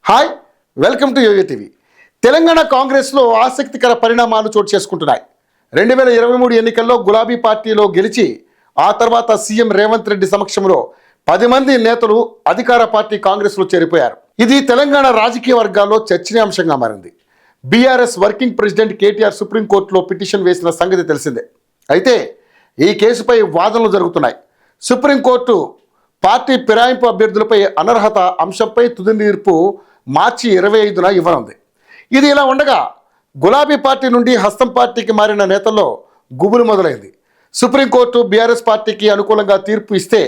Hi, welcome to YoYo TV. Telangana కాంగ్రెస్లో ఆసక్తికర పరిణామాలు చోటు చేసుకుంటున్నాయి. 2023 ఎన్నికల్లో గులాబీ పార్టీలో గెలిచి ఆ తర్వాత సీఎం రేవంత్ రెడ్డి సమక్షంలో 10 మంది నేతలు అధికార పార్టీ కాంగ్రెస్లో చేరిపోయారు. ఇది తెలంగాణ రాజకీయ వర్గాల్లో చర్చనీయాంశంగా మారింది. బీఆర్ఎస్ వర్కింగ్ ప్రెసిడెంట్ కేటీఆర్ సుప్రీంకోర్టులో పిటిషన్ వేసిన సంగతి తెలిసిందే. అయితే ఈ కేసుపై వాదనలు జరుగుతున్నాయి. సుప్రీంకోర్టు పార్టీ ఫిరాయింపు అభ్యర్థులపై అనర్హత అంశంపై తుది తీర్పు మార్చి 25న ఇవ్వనుంది. ఇది ఇలా ఉండగా గులాబీ పార్టీ నుండి హస్తం పార్టీకి మారిన నేతల్లో గుబులు మొదలైంది. సుప్రీంకోర్టు బీఆర్ఎస్ పార్టీకి అనుకూలంగా తీర్పు ఇస్తే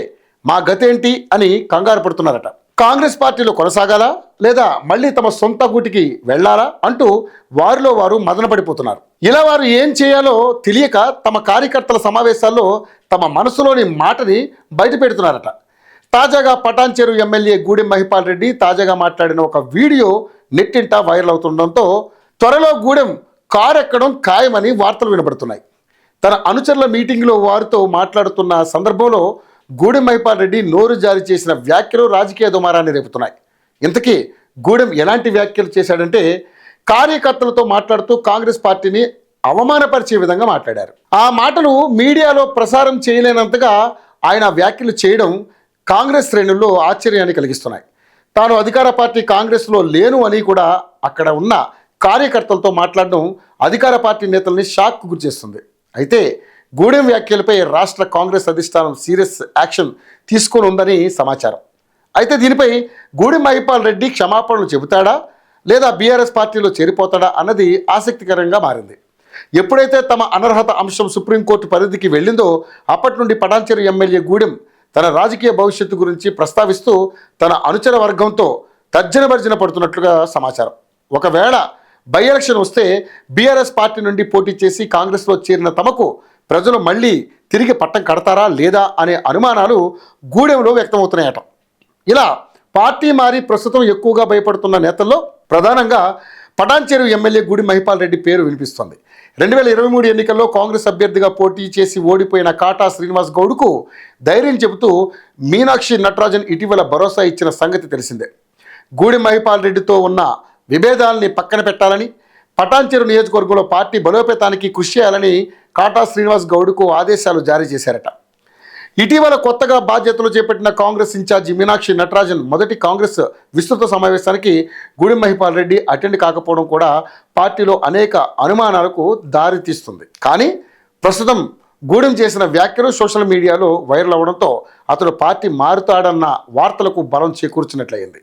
మా గతేంటి అని కంగారు పడుతున్నారట. కాంగ్రెస్ పార్టీలో కొనసాగాలా లేదా మళ్ళీ తమ సొంత గూటికి వెళ్లాలా అంటూ వారిలో వారు మదనపడిపోతున్నారు. ఇలా వారు ఏం చేయాలో తెలియక తమ కార్యకర్తల సమావేశాల్లో తమ మనసులోని మాటని బయట పెడుతున్నారట. తాజాగా పటాన్చెరు ఎమ్మెల్యే గూడెం మహిపాల్ రెడ్డి తాజాగా మాట్లాడిన ఒక వీడియో నెట్టింట వైరల్ అవుతుండటంతో త్వరలో గూడెం కారు ఎక్కడం ఖాయమని వార్తలు వినబడుతున్నాయి. తన అనుచరుల మీటింగ్లో వారితో మాట్లాడుతున్న సందర్భంలో గూడెం మహిపాల్ రెడ్డి నోరు జారీ చేసిన వ్యాఖ్యలు రాజకీయ దుమారాన్ని రేపుతున్నాయి. ఇంతకీ గూడెం ఎలాంటి వ్యాఖ్యలు చేశాడంటే, కార్యకర్తలతో మాట్లాడుతూ కాంగ్రెస్ పార్టీని అవమానపరిచే విధంగా మాట్లాడారు. ఆ మాటలు మీడియాలో ప్రసారం చేయలేనంతగా ఆయన వ్యాఖ్యలు చేయడం కాంగ్రెస్ శ్రేణుల్లో ఆశ్చర్యాన్ని కలిగిస్తున్నాయి. తాను అధికార పార్టీ కాంగ్రెస్లో లేను అని కూడా అక్కడ ఉన్న కార్యకర్తలతో మాట్లాడడం అధికార పార్టీ నేతల్ని షాక్కు గురిచేస్తుంది. అయితే గూడెం వ్యాఖ్యలపై రాష్ట్ర కాంగ్రెస్ అధిష్టానం సీరియస్ యాక్షన్ తీసుకొని ఉందని సమాచారం. అయితే దీనిపై గూడెం మహిపాల్ రెడ్డి క్షమాపణలు చెబుతాడా లేదా బీఆర్ఎస్ పార్టీలో చేరిపోతాడా అన్నది ఆసక్తికరంగా మారింది. ఎప్పుడైతే తమ అనర్హత అంశం సుప్రీంకోర్టు పరిధికి వెళ్ళిందో అప్పటి నుండి పటాన్చెరు ఎమ్మెల్యే గూడెం తన రాజకీయ భవిష్యత్తు గురించి ప్రస్తావిస్తూ తన అనుచర వర్గంతో తర్జన భర్జన పడుతున్నట్లుగా సమాచారం. ఒకవేళ బై ఎలక్షన్ వస్తే బీఆర్ఎస్ పార్టీ నుండి పోటీ చేసి కాంగ్రెస్లో చేరిన తమకు ప్రజలు మళ్ళీ తిరిగి పట్టం కడతారా లేదా అనే అనుమానాలు గూడెంలో వ్యక్తమవుతున్నాయట. ఇలా పార్టీ మారి ప్రస్తుతం ఎక్కువగా భయపడుతున్న నేతల్లో ప్రధానంగా పటాన్చెరు ఎమ్మెల్యే గూడెం మహిపాల్ రెడ్డి పేరు వినిపిస్తోంది. 2023 ఎన్నికల్లో కాంగ్రెస్ అభ్యర్థిగా పోటీ చేసి ఓడిపోయిన కాటా శ్రీనివాస్ గౌడ్కు ధైర్యం చెబుతూ మీనాక్షి నటరాజన్ ఇటీవల భరోసా ఇచ్చిన సంగతి తెలిసిందే. గూడెం మహిపాల్ రెడ్డితో ఉన్న విభేదాలని పక్కన పెట్టాలని, పటాన్చెరు నియోజకవర్గంలో పార్టీ బలోపేతానికి కృషి చేయాలని కాటా శ్రీనివాస్ గౌడ్కు ఆదేశాలు జారీ చేశారట. ఇటీవల కొత్తగా బాధ్యతలు చేపట్టిన కాంగ్రెస్ ఇన్ఛార్జి మీనాక్షి నటరాజన్ మొదటి కాంగ్రెస్ విస్తృత సమావేశానికి గూడెం మహిపాల్ రెడ్డి అటెండ్ కాకపోవడం కూడా పార్టీలో అనేక అనుమానాలకు దారితీస్తుంది. కానీ ప్రస్తుతం గూడెం చేసిన వ్యాఖ్యలు సోషల్ మీడియాలో వైరల్ అవడంతో అతడు పార్టీ మారుతాడన్న వార్తలకు బలం చేకూర్చినట్లయింది.